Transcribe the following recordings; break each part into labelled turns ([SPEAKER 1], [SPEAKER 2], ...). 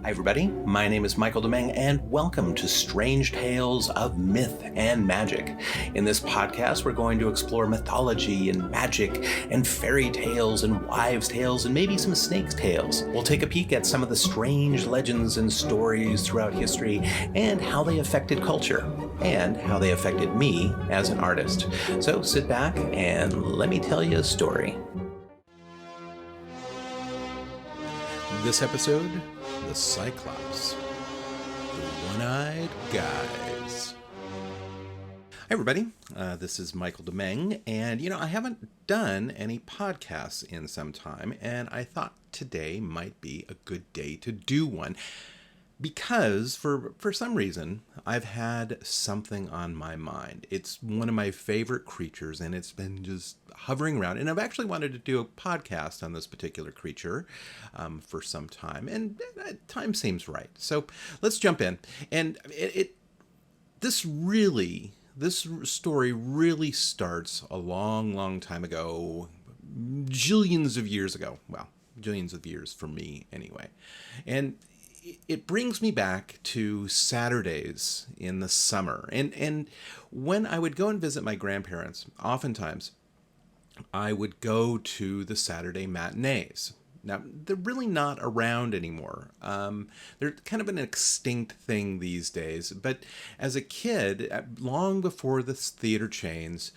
[SPEAKER 1] Hi everybody, my name is Michael Demeng and welcome to Strange Tales of Myth and Magic. In this podcast we're going to explore mythology and magic and fairy tales and wives' tales and maybe some snakes' tales. We'll take a peek at some of the strange legends and stories throughout history and how they affected culture and how they affected me as an artist. So sit back and let me tell you a story. This episode, the Cyclops, the one-eyed guys. Hi everybody, this is Michael Demeng, and I haven't done any podcasts in some time, and I thought today might be a good day to do one. Because, for some reason, I've had something on my mind. It's one of my favorite creatures, and it's been just hovering around. And I've actually wanted to do a podcast on this particular creature for some time, and time seems right. So let's jump in. And this story really starts a long, long time ago, jillions of years ago. Well, jillions of years for me, anyway. And it brings me back to Saturdays in the summer. And when I would go and visit my grandparents, oftentimes I would go to the Saturday matinees. Now, they're really not around anymore. They're kind of an extinct thing these days. But as a kid, long before the theater chains,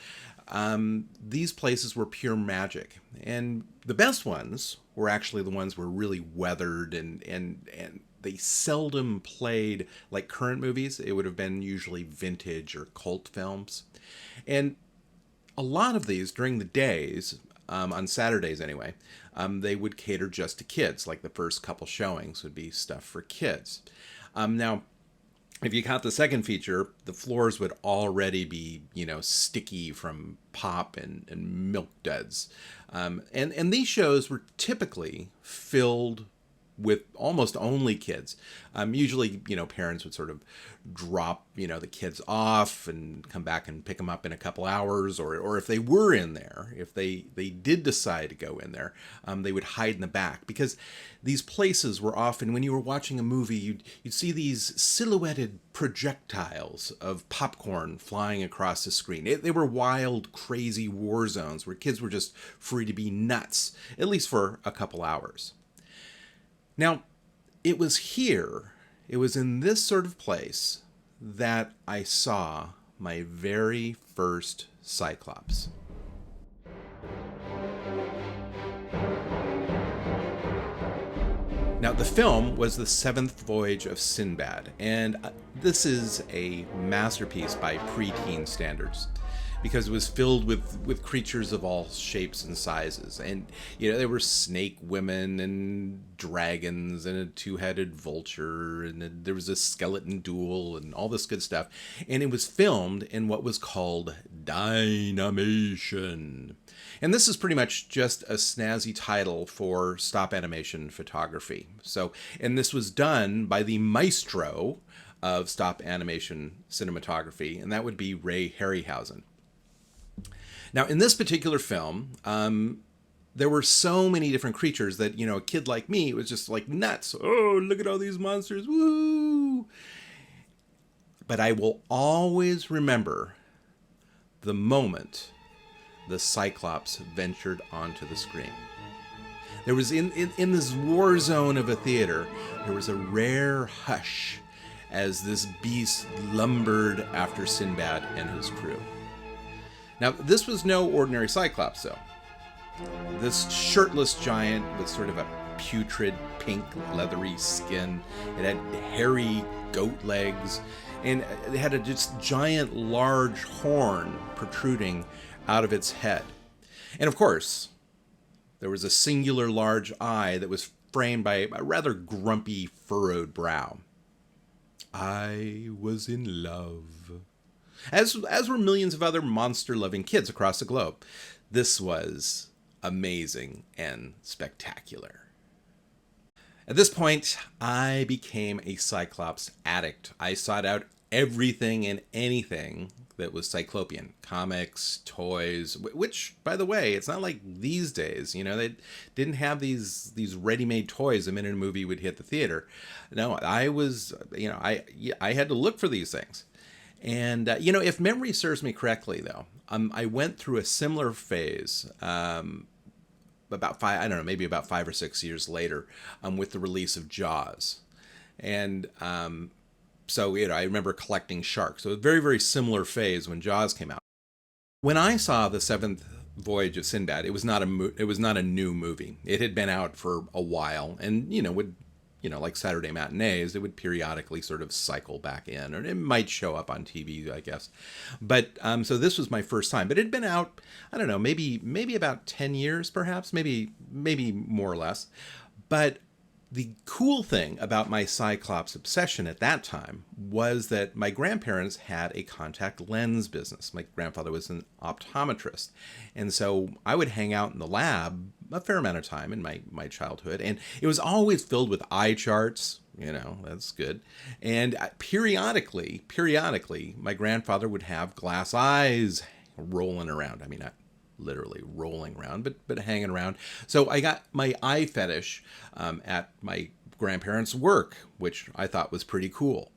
[SPEAKER 1] these places were pure magic. And the best ones were actually the ones were really weathered and they seldom played like current movies. It would have been usually vintage or cult films. And a lot of these during the days, on Saturdays anyway, they would cater just to kids. Like the first couple showings would be stuff for kids. Now, if you count the second feature, the floors would already be, sticky from pop and milk duds. And these shows were typically filled with almost only kids. Usually, parents would sort of drop, the kids off and come back and pick them up in a couple hours. Or if they were in there, if they did decide to go in there, they would hide in the back. Because these places were often, when you were watching a movie, you'd see these silhouetted projectiles of popcorn flying across the screen. They were wild, crazy war zones where kids were just free to be nuts, at least for a couple hours. Now, it was in this sort of place that I saw my very first Cyclops. Now, the film was The Seventh Voyage of Sinbad, and this is a masterpiece by preteen standards, because it was filled with creatures of all shapes and sizes. And, there were snake women and dragons and a two-headed vulture, and there was a skeleton duel and all this good stuff. And it was filmed in what was called Dynamation. And this is pretty much just a snazzy title for stop animation photography. And this was done by the maestro of stop animation cinematography, and that would be Ray Harryhausen. Now, in this particular film, there were so many different creatures that, a kid like me was just like nuts. Oh, look at all these monsters. Woo! But I will always remember the moment the Cyclops ventured onto the screen. There was, in this war zone of a theater, there was a rare hush as this beast lumbered after Sinbad and his crew. Now, this was no ordinary Cyclops, though. This shirtless giant with sort of a putrid, pink, leathery skin. It had hairy goat legs, and it had a just giant, large horn protruding out of its head. And of course, there was a singular large eye that was framed by a rather grumpy, furrowed brow. I was in love. As were millions of other monster-loving kids across the globe. This was amazing and spectacular. At this point, I became a Cyclops addict. I sought out everything and anything that was Cyclopean. Comics, toys, which, by the way, it's not like these days, they didn't have these ready-made toys the minute a movie would hit the theater. No, I was, I had to look for these things. And, if memory serves me correctly, though, I went through a similar phase about maybe about 5 or 6 years later with the release of Jaws. And so, I remember collecting sharks. So a very, very similar phase when Jaws came out. When I saw The Seventh Voyage of Sinbad, it was not a new movie. It had been out for a while, and would like Saturday matinees, it would periodically sort of cycle back in, or it might show up on TV, I guess. But so this was my first time. But it had been out, I don't know, maybe about 10 years, perhaps, maybe more or less. But the cool thing about my Cyclops obsession at that time was that my grandparents had a contact lens business. My grandfather was an optometrist. And so I would hang out in the lab a fair amount of time in my childhood. And it was always filled with eye charts. That's good. And periodically, my grandfather would have glass eyes rolling around. I mean, not literally rolling around, but hanging around. So I got my eye fetish at my grandparents' work, which I thought was pretty cool.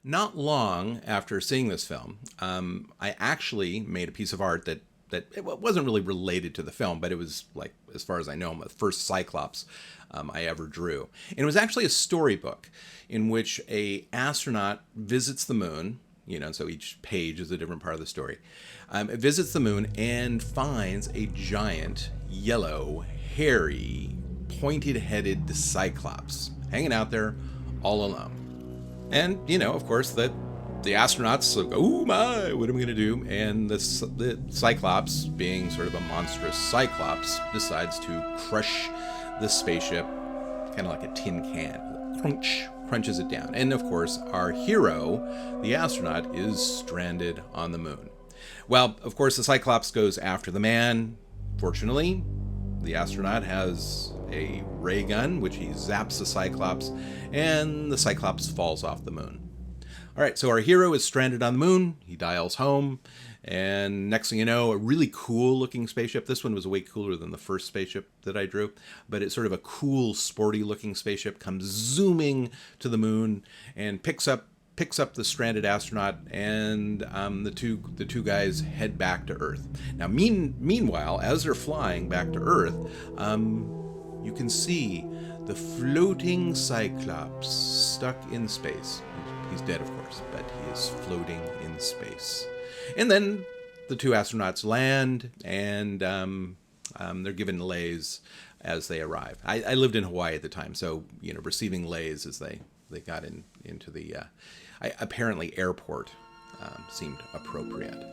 [SPEAKER 1] Not long after seeing this film, I actually made a piece of art that it wasn't really related to the film, but it was, like, as far as I know, the first Cyclops I ever drew. And it was actually a storybook in which a astronaut visits the moon. So each page is a different part of the story. It visits the moon and finds a giant, yellow, hairy, pointed-headed Cyclops hanging out there all alone. And, of course, the astronauts go, oh my, what am I going to do? And the Cyclops, being sort of a monstrous Cyclops, decides to crush the spaceship, kind of like a tin can. Crunches it down. And of course, our hero, the astronaut, is stranded on the moon. Well, of course, the Cyclops goes after the man. Fortunately, the astronaut has a ray gun, which he zaps the Cyclops, and the Cyclops falls off the moon. All right, so our hero is stranded on the moon. He dials home, and next thing you know, a really cool-looking spaceship. This one was way cooler than the first spaceship that I drew, but it's sort of a cool, sporty-looking spaceship comes zooming to the moon and picks up the stranded astronaut, and the two guys head back to Earth. Now, meanwhile, as they're flying back to Earth, you can see the floating Cyclops stuck in space. He's dead, of course, but he is floating in space. And then the two astronauts land, and they're given lays as they arrive. I lived in Hawaii at the time, so receiving lays as they got into the apparently airport seemed appropriate.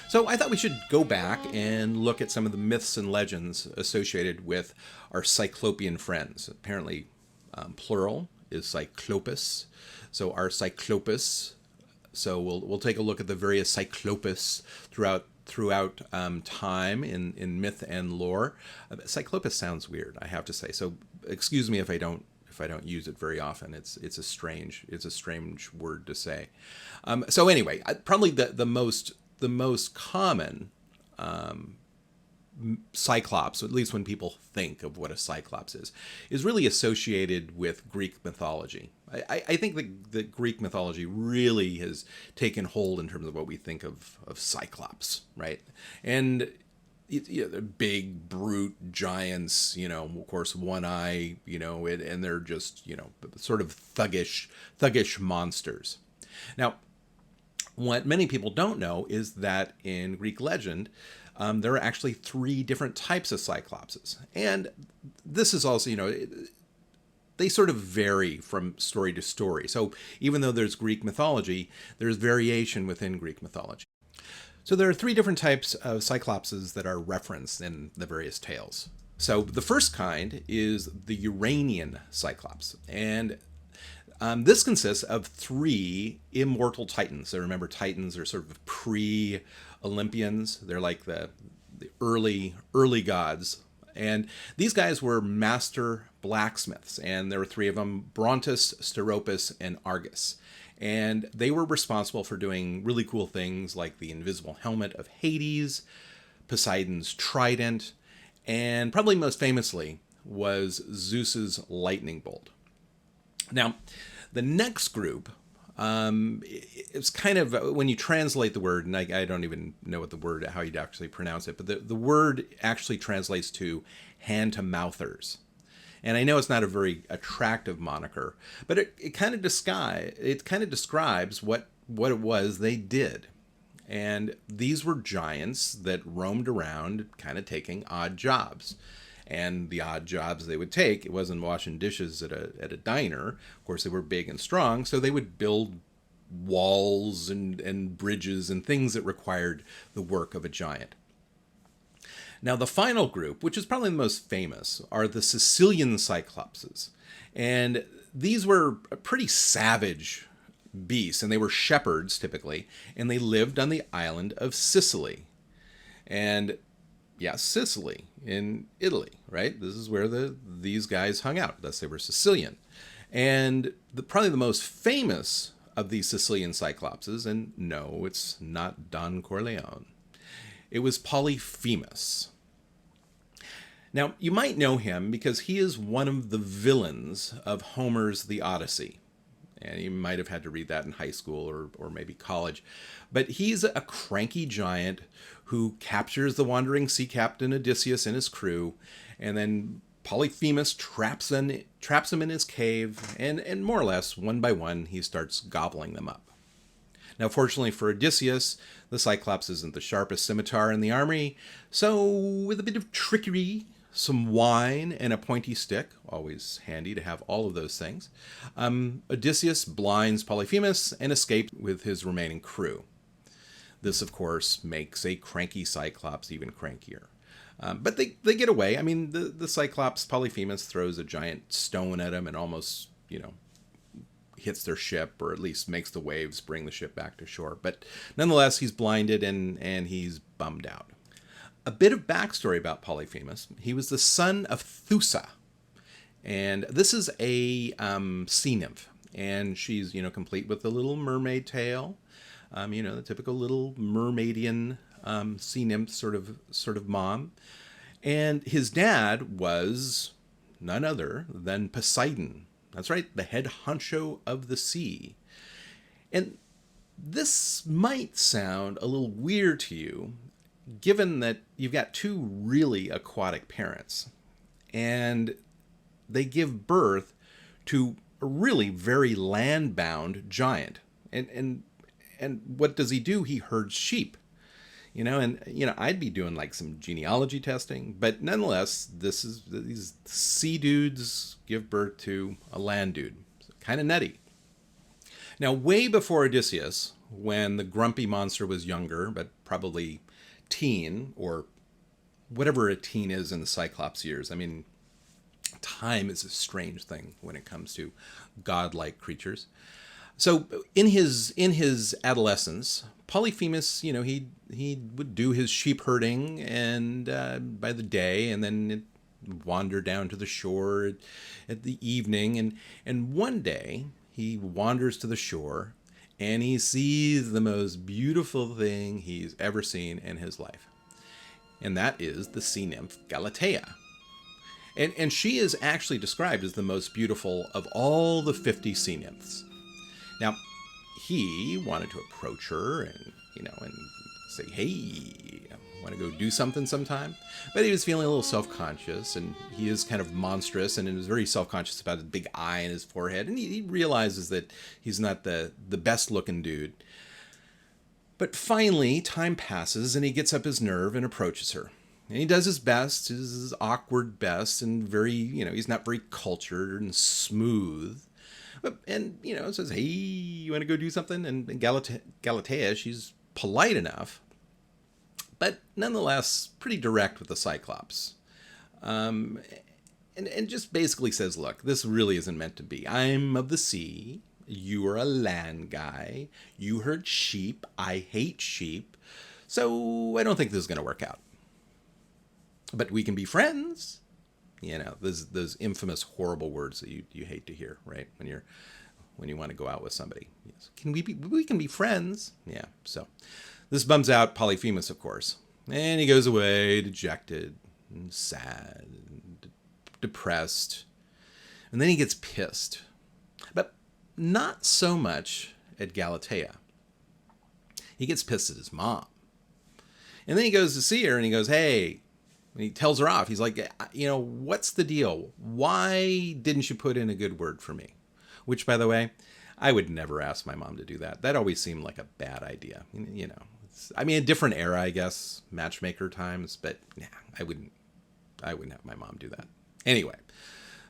[SPEAKER 1] So I thought we should go back and look at some of the myths and legends associated with our Cyclopean friends. Apparently, plural is Cyclopus. So our Cyclopus. So we'll take a look at the various Cyclopus throughout time in myth and lore. Cyclopus sounds weird, I have to say. So excuse me if I don't use it very often. It's a strange word to say. So anyway, probably the most common Cyclops, at least when people think of what a Cyclops is really associated with Greek mythology. I think the Greek mythology really has taken hold in terms of what we think of Cyclops, right? And they're big, brute giants, of course, one eye, and they're just, sort of thuggish monsters. Now, what many people don't know is that in Greek legend, there are actually 3 different types of Cyclopses. And this is also, they sort of vary from story to story. So even though there's Greek mythology, there's variation within Greek mythology. So there are 3 different types of Cyclopses that are referenced in the various tales. So the first kind is the Uranian Cyclops. And This consists of three immortal titans. So remember, titans are sort of pre-Olympians. They're like the early gods. And these guys were master blacksmiths, and there were three of them: Brontus, Steropus, and Argus. And they were responsible for doing really cool things like the invisible helmet of Hades, Poseidon's trident, and probably most famously was Zeus's lightning bolt. Now, the next group, it's kind of, when you translate the word, and I don't even know what the word, how you'd actually pronounce it, but the word actually translates to hand-to-mouthers. And I know it's not a very attractive moniker, but it kind of describes what it was they did. And these were giants that roamed around kind of taking odd jobs. And the odd jobs they would take, it wasn't washing dishes at a diner. Of course, they were big and strong, so they would build walls and bridges and things that required the work of a giant. Now, the final group, which is probably the most famous, are the Sicilian Cyclopses. And these were pretty savage beasts, and they were shepherds typically, and they lived on the island of Sicily. And yeah, Sicily in Italy, right? This is where these guys hung out. Thus, they were Sicilian. And probably the most famous of these Sicilian Cyclopses, and no, it's not Don Corleone. It was Polyphemus. Now, you might know him because he is one of the villains of Homer's The Odyssey. And you might have had to read that in high school or maybe college. But he's a cranky giant who captures the wandering sea captain Odysseus and his crew, and then Polyphemus traps him in his cave, and more or less, one by one, he starts gobbling them up. Now, fortunately for Odysseus, the Cyclops isn't the sharpest scimitar in the army, so with a bit of trickery, some wine, and a pointy stick, always handy to have all of those things, Odysseus blinds Polyphemus and escapes with his remaining crew. This, of course, makes a cranky Cyclops even crankier. But they get away. I mean, the Cyclops, Polyphemus, throws a giant stone at him and almost, hits their ship, or at least makes the waves bring the ship back to shore. But nonetheless, he's blinded and he's bummed out. A bit of backstory about Polyphemus. He was the son of Thoosa. And this is a sea nymph. And she's, complete with the little mermaid tail. The typical little mermaidian sea nymph sort of mom. And his dad was none other than Poseidon. That's right, the head honcho of the sea. And this might sound a little weird to you, given that you've got two really aquatic parents. And they give birth to a really very land-bound giant. And what does he do? He herds sheep. I'd be doing like some genealogy testing, but nonetheless, these sea dudes give birth to a land dude. Kind of nutty. Now, way before Odysseus, when the grumpy monster was younger, but probably teen, or whatever a teen is in the Cyclops years. I mean, time is a strange thing when it comes to godlike creatures. So in his adolescence, Polyphemus, he would do his sheep herding and by the day, and then wander down to the shore at the evening. And one day he wanders to the shore and he sees the most beautiful thing he's ever seen in his life. And that is the sea nymph Galatea. And she is actually described as the most beautiful of all the 50 sea nymphs. Now, he wanted to approach her and say, hey, want to go do something sometime? But he was feeling a little self-conscious, and he is kind of monstrous, and he was very self-conscious about his big eye in his forehead, and he realizes that he's not the best-looking dude. But finally, time passes, and he gets up his nerve and approaches her. And he does his best, his awkward best, and very, he's not very cultured and smooth. And says, hey, you want to go do something? And Galatea, she's polite enough, but nonetheless pretty direct with the Cyclops. And and just basically says, look, this really isn't meant to be. I'm of the sea. You are a land guy. You herd sheep. I hate sheep. So I don't think this is going to work out. But we can be friends. You know, those infamous, horrible words that you hate to hear, right? When you want to go out with somebody. Yes. We can be friends. Yeah. So this bums out Polyphemus, of course. And he goes away dejected and sad and depressed. And then he gets pissed. But not so much at Galatea. He gets pissed at his mom. And then he goes to see her and he goes, hey, and he tells her off. He's like, what's the deal? Why didn't you put in a good word for me? Which, by the way, I would never ask my mom to do that. That always seemed like a bad idea. A different era, I guess, matchmaker times, but nah, I wouldn't have my mom do that. Anyway,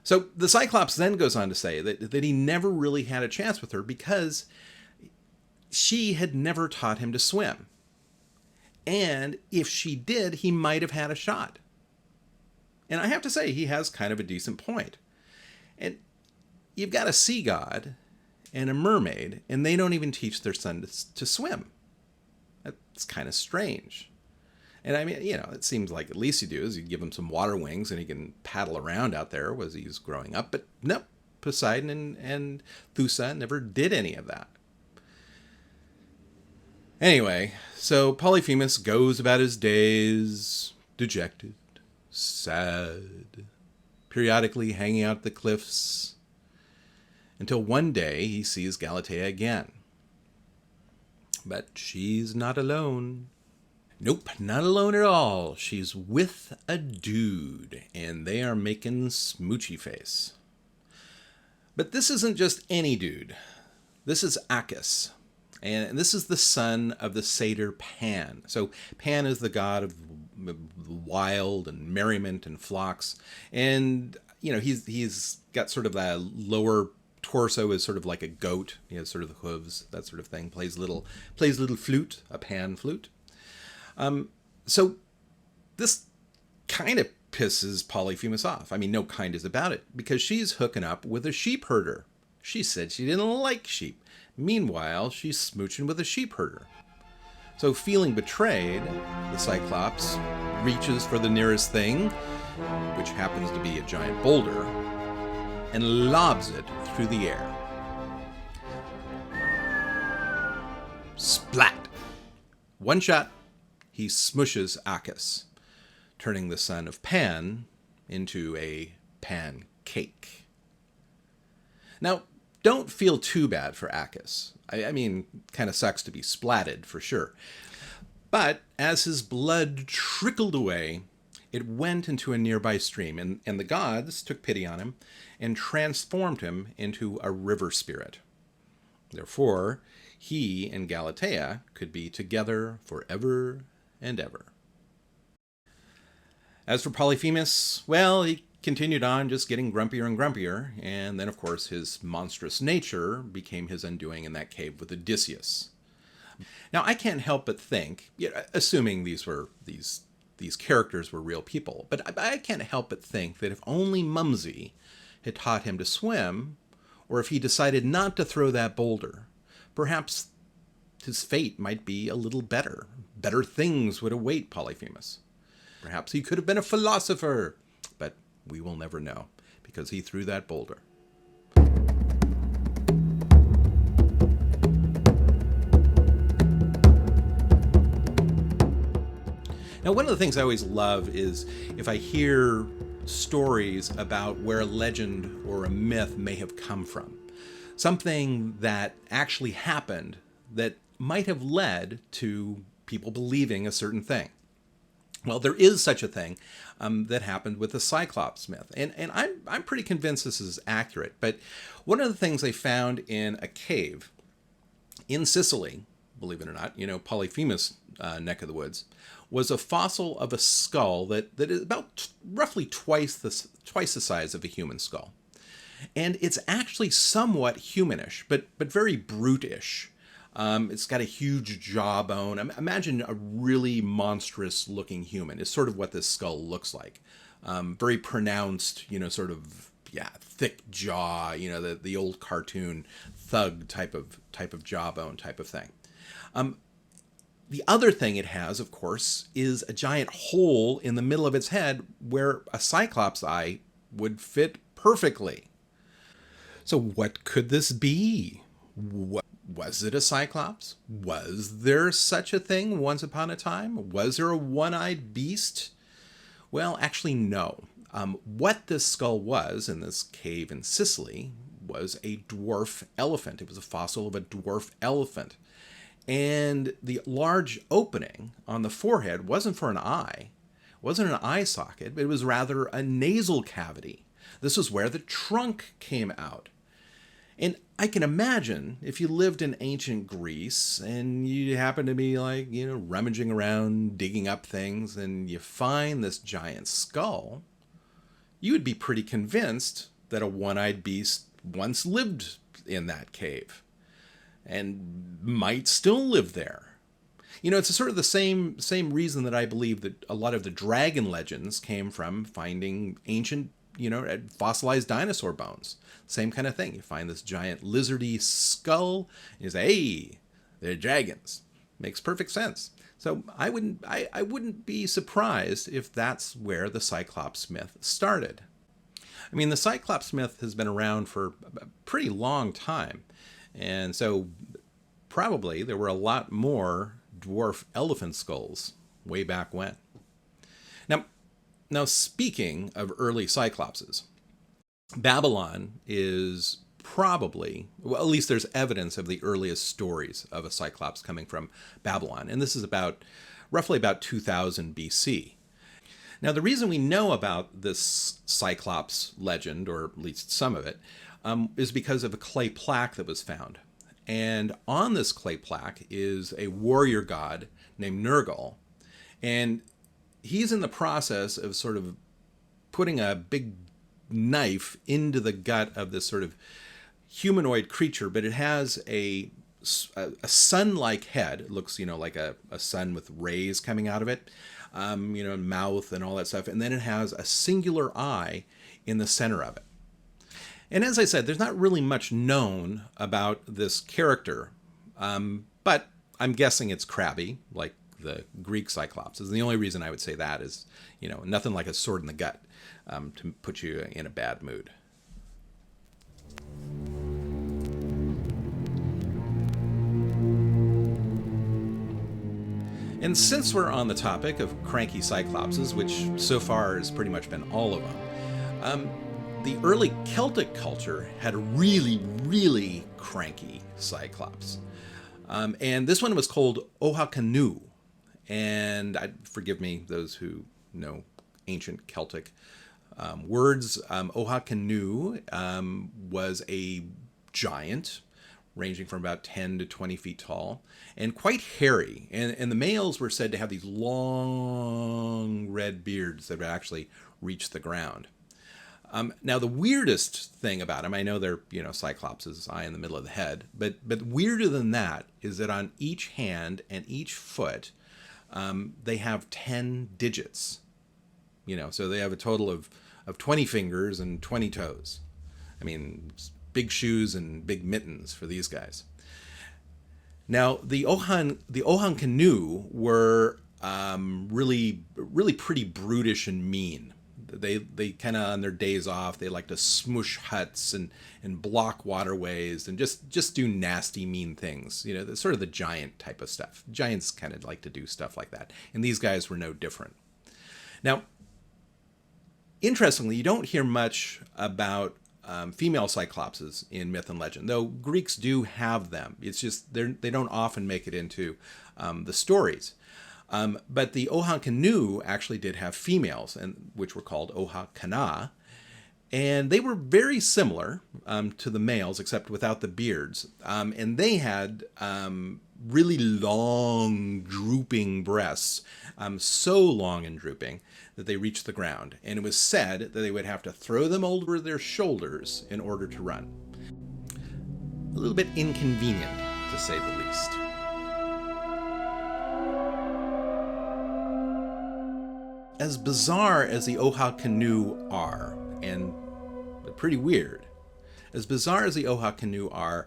[SPEAKER 1] so the Cyclops then goes on to say that he never really had a chance with her because she had never taught him to swim. And if she did, he might have had a shot. And I have to say, he has kind of a decent point. And you've got a sea god and a mermaid, and they don't even teach their son to swim. That's kind of strange. And it seems like at least you do is you give him some water wings and he can paddle around out there as he's growing up. But no, Poseidon and Thusa never did any of that. Anyway, so Polyphemus goes about his days dejected, sad, periodically hanging out at the cliffs, until one day he sees Galatea again. But she's not alone. Nope, not alone at all. She's with a dude, and they are making smoochy face. But this isn't just any dude. This is Acus. And this is the son of the satyr Pan. So Pan is the god of wild and merriment and flocks. And, he's got sort of a lower torso is sort of like a goat. He has sort of the hooves, that sort of thing. Plays little flute, a pan flute. So this kind of pisses Polyphemus off. No kind is about it, because she's hooking up with a sheep herder. She said she didn't like sheep. Meanwhile, she's smooching with a sheep herder. So feeling betrayed, the Cyclops reaches for the nearest thing, which happens to be a giant boulder, and lobs it through the air. Splat! One shot, he smushes Acus, turning the son of Pan into a pancake. Now, don't feel too bad for Acus. Kind of sucks to be splatted, for sure. But as his blood trickled away, it went into a nearby stream, and the gods took pity on him and transformed him into a river spirit. Therefore, he and Galatea could be together forever and ever. As for Polyphemus, well, he continued on just getting grumpier and grumpier, and then, of course, his monstrous nature became his undoing in that cave with Odysseus. Now, I can't help but think, assuming these characters were real people, but I can't help but think that if only Mumsy had taught him to swim, or if he decided not to throw that boulder, perhaps his fate might be a little better. Better things would await Polyphemus. Perhaps he could have been a philosopher, but we will never know, because he threw that boulder. Now, one of the things I always love is if I hear stories about where a legend or a myth may have come from. Something that actually happened that might have led to people believing a certain thing. Well, there is such a thing that happened with the Cyclops myth. And I'm pretty convinced this is accurate. But one of the things they found in a cave in Sicily, believe it or not, Polyphemus neck of the woods, was a fossil of a skull that is about roughly twice the size of a human skull. And it's actually somewhat humanish, but very brutish. It's got a huge jawbone. Imagine a really monstrous looking human is sort of what this skull looks like. very pronounced, sort of, yeah, thick jaw, the old cartoon thug type of jawbone type of thing. The other thing it has, of course, is a giant hole in the middle of its head where a Cyclops eye would fit perfectly. So what could this be? Was it a Cyclops? Was there such a thing once upon a time? Was there a one-eyed beast? Well, actually, no. What this skull was in this cave in Sicily was a dwarf elephant. It was a fossil of a dwarf elephant. And the large opening on the forehead wasn't for an eye, wasn't an eye socket, but it was rather a nasal cavity. This was where the trunk came out. And I can imagine if you lived in ancient Greece and you happen to be like, rummaging around, digging up things, and you find this giant skull, you would be pretty convinced that a one-eyed beast once lived in that cave and might still live there. It's sort of the same reason that I believe that a lot of the dragon legends came from finding ancient, fossilized dinosaur bones. Same kind of thing. You find this giant lizardy skull, and you say, hey, they're dragons. Makes perfect sense. So I wouldn't be surprised if that's where the Cyclops myth started. I mean, the Cyclops myth has been around for a pretty long time. And so probably there were a lot more dwarf elephant skulls way back when. Now speaking of early Cyclopses, Babylon is probably, well, at least there's evidence of the earliest stories of a Cyclops coming from Babylon. And this is roughly about 2000 BC. Now, the reason we know about this Cyclops legend, or at least some of it, is because of a clay plaque that was found. And on this clay plaque is a warrior god named Nergal. And he's in the process of sort of putting a big knife into the gut of this sort of humanoid creature, but it has a sun-like head. It looks, like a sun with rays coming out of it, mouth and all that stuff. And then it has a singular eye in the center of it. And as I said, there's not really much known about this character, but I'm guessing it's crabby, like the Greek Cyclops. And the only reason I would say that is, nothing like a sword in the gut to put you in a bad mood. And since we're on the topic of cranky Cyclopses, which so far has pretty much been all of them, the early Celtic culture had a really, really cranky Cyclops. And this one was called Ohakanu. And forgive me, those who know ancient Celtic words. Ohakanu was a giant ranging from about 10 to 20 feet tall and quite hairy. And the males were said to have these long red beards that would actually reach the ground. Now, the weirdest thing about him, I know they're, Cyclops' eye in the middle of the head, but weirder than that is that on each hand and each foot, they have 10 digits. So they have a total of 20 fingers and 20 toes. I mean, big shoes and big mittens for these guys. Now, the Ohankanu were really, really pretty brutish and mean. They kind of, on their days off, they like to smush huts and block waterways and just do nasty, mean things. Sort of the giant type of stuff. Giants kind of like to do stuff like that. And these guys were no different. Now, interestingly, you don't hear much about female Cyclopses in myth and legend, though Greeks do have them. It's just they don't often make it into the stories. But the Ohankanu actually did have females, which were called Ohakana, and they were very similar to the males, except without the beards. And they had really long, drooping breasts, so long and drooping that they reached the ground. And it was said that they would have to throw them over their shoulders in order to run. A little bit inconvenient, to say the least. as bizarre as the Oha canoe are, and they're pretty weird, as bizarre as the Oha canoe are,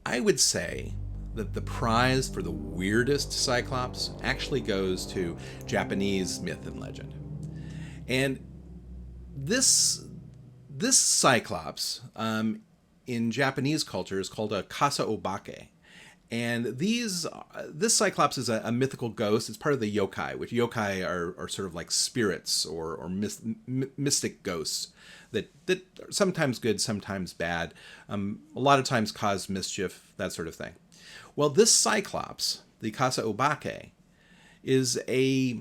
[SPEAKER 1] I would say that the prize for the weirdest Cyclops actually goes to Japanese myth and legend. And this Cyclops in Japanese culture is called a kasa obake. And this Cyclops is a mythical ghost. It's part of the yokai, which yokai are sort of like spirits or mystic ghosts that are sometimes good, sometimes bad, a lot of times cause mischief, that sort of thing. Well, this Cyclops, the kasa obake, is a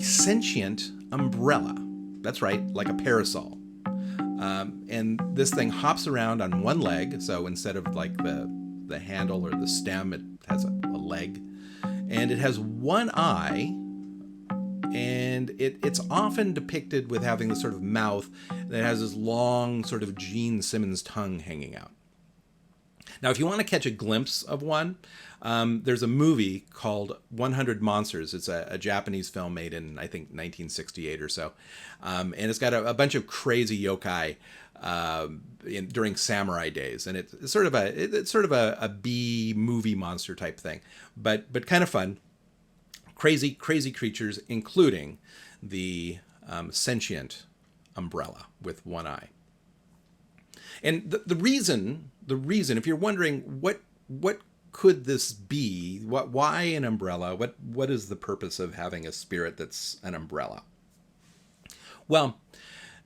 [SPEAKER 1] sentient umbrella. That's right, like a parasol. And this thing hops around on one leg, so instead of like the handle or the stem, it has a leg. And it has one eye, and it's often depicted with having this sort of mouth that has this long sort of Gene Simmons tongue hanging out. Now, if you want to catch a glimpse of one, there's a movie called 100 Monsters. It's a Japanese film made in, I think, 1968 or so. And it's got a bunch of crazy yokai during samurai days. And it's sort of a B movie monster type thing, but kind of fun. Crazy creatures, including the sentient umbrella with one eye. And the reason, if you're wondering what could this be, why an umbrella, what is the purpose of having a spirit that's an umbrella? Well,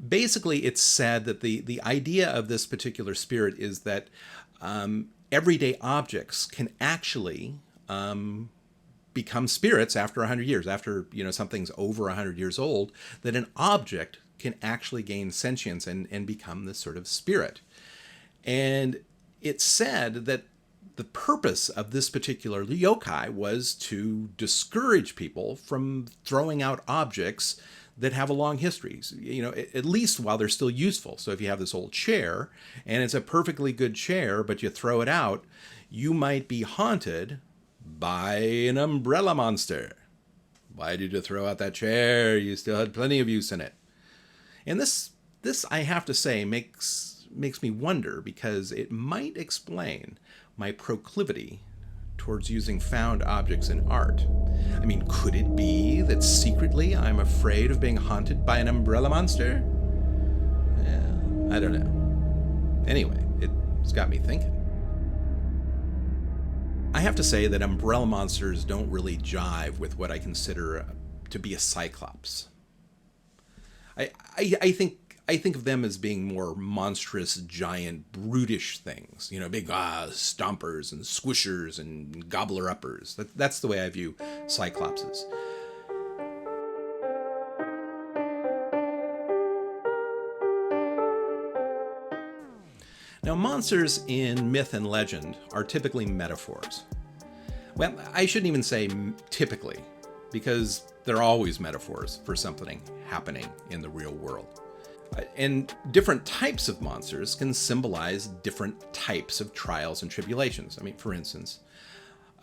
[SPEAKER 1] basically, it's said that the idea of this particular spirit is that everyday objects can actually become spirits after 100 years, after something's over 100 years old, that an object can actually gain sentience and become this sort of spirit. And it's said that the purpose of this particular yokai was to discourage people from throwing out objects that have a long history, at least while they're still useful. So if you have this old chair and it's a perfectly good chair, but you throw it out, you might be haunted by an umbrella monster. Why did you throw out that chair? You still had plenty of use in it. And this I have to say makes me wonder, because it might explain my proclivity towards using found objects in art. I mean, could it be that secretly I'm afraid of being haunted by an umbrella monster? Yeah, I don't know. Anyway, it's got me thinking. I have to say that umbrella monsters don't really jive with what I consider to be a Cyclops. I think of them as being more monstrous, giant, brutish things. Big stompers and squishers and gobbler-uppers. That's the way I view Cyclopses. Now, monsters in myth and legend are typically metaphors. Well, I shouldn't even say typically, because they're always metaphors for something happening in the real world. And different types of monsters can symbolize different types of trials and tribulations. I mean, for instance,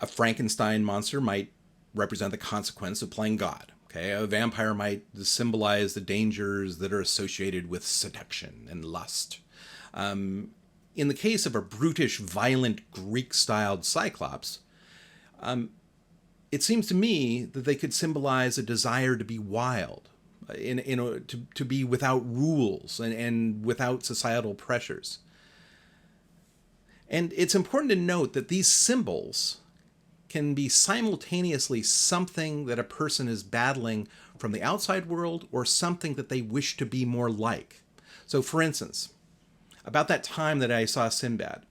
[SPEAKER 1] a Frankenstein monster might represent the consequence of playing God. Okay, a vampire might symbolize the dangers that are associated with seduction and lust. In the case of a brutish, violent, Greek-styled Cyclops, it seems to me that they could symbolize a desire to be wild, to be without rules and without societal pressures. And it's important to note that these symbols can be simultaneously something that a person is battling from the outside world or something that they wish to be more like. So, for instance, about that time that I saw Sinbad,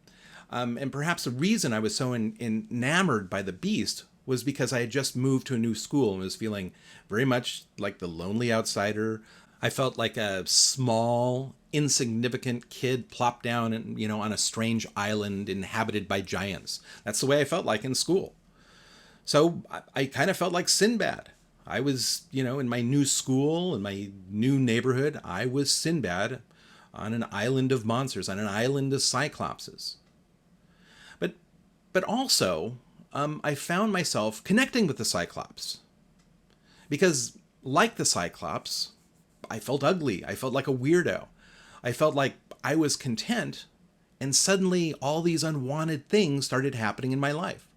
[SPEAKER 1] and perhaps the reason I was so enamored by the Beast was because I had just moved to a new school and was feeling very much like the lonely outsider. I felt like a small, insignificant kid plopped down on a strange island inhabited by giants. That's the way I felt like in school. So I kind of felt like Sinbad. I was, in my new school, in my new neighborhood, I was Sinbad on an island of monsters, on an island of Cyclopses. But also, I found myself connecting with the Cyclops. Because Like the Cyclops, I felt ugly. I felt like a weirdo. I felt like I was content, and suddenly all these unwanted things started happening in my life.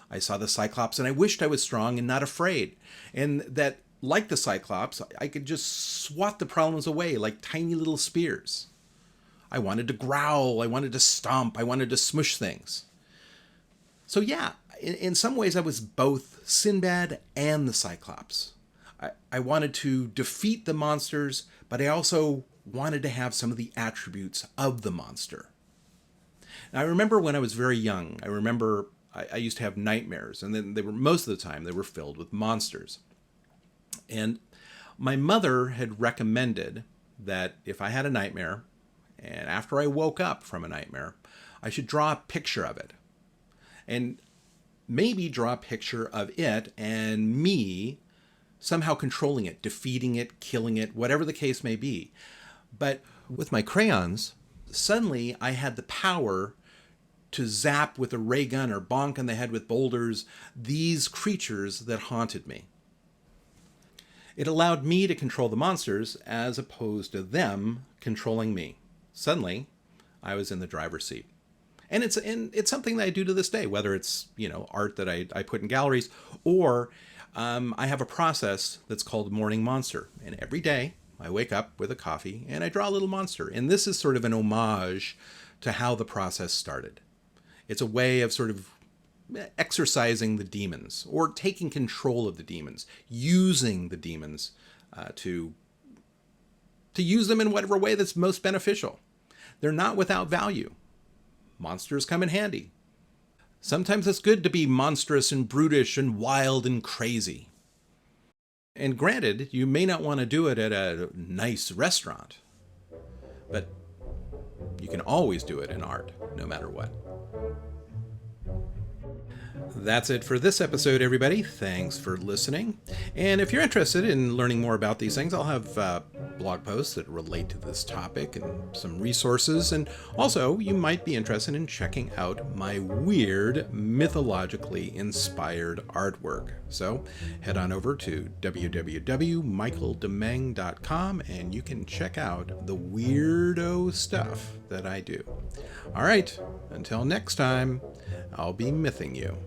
[SPEAKER 1] I saw the Cyclops and I wished I was strong and not afraid. And that, like the Cyclops, I could just swat the problems away like tiny little spears. I wanted to growl, I wanted to stomp, I wanted to smush things. So, yeah, in some ways, I was both Sinbad and the Cyclops. I wanted to defeat the monsters, but I also wanted to have some of the attributes of the monster. And I remember when I was very young, I used to have nightmares, and then they were, most of the time, they were filled with monsters. And my mother had recommended that if I had a nightmare, and after I woke up from a nightmare, I should draw a picture of it. And maybe draw a picture of it and me somehow controlling it, defeating it, killing it, whatever the case may be. But with my crayons, suddenly I had the power to zap with a ray gun or bonk on the head with boulders these creatures that haunted me. It allowed me to control the monsters as opposed to them controlling me. Suddenly, I was in the driver's seat. And it's something that I do to this day, whether it's, art that I put in galleries, or I have a process that's called Morning Monster. And every day I wake up with a coffee and I draw a little monster. And this is sort of an homage to how the process started. It's a way of sort of exercising the demons, or taking control of the demons, using the demons to use them in whatever way that's most beneficial. They're not without value. Monsters come in handy. Sometimes it's good to be monstrous and brutish and wild and crazy. And granted, you may not want to do it at a nice restaurant, but you can always do it in art, no matter what. That's it for this episode, everybody. Thanks for listening. And if you're interested in learning more about these things, I'll have blog posts that relate to this topic and some resources. And also, you might be interested in checking out my weird, mythologically inspired artwork. So head on over to www.michaeldemeng.com and you can check out the weirdo stuff that I do. All right, until next time, I'll be mything you.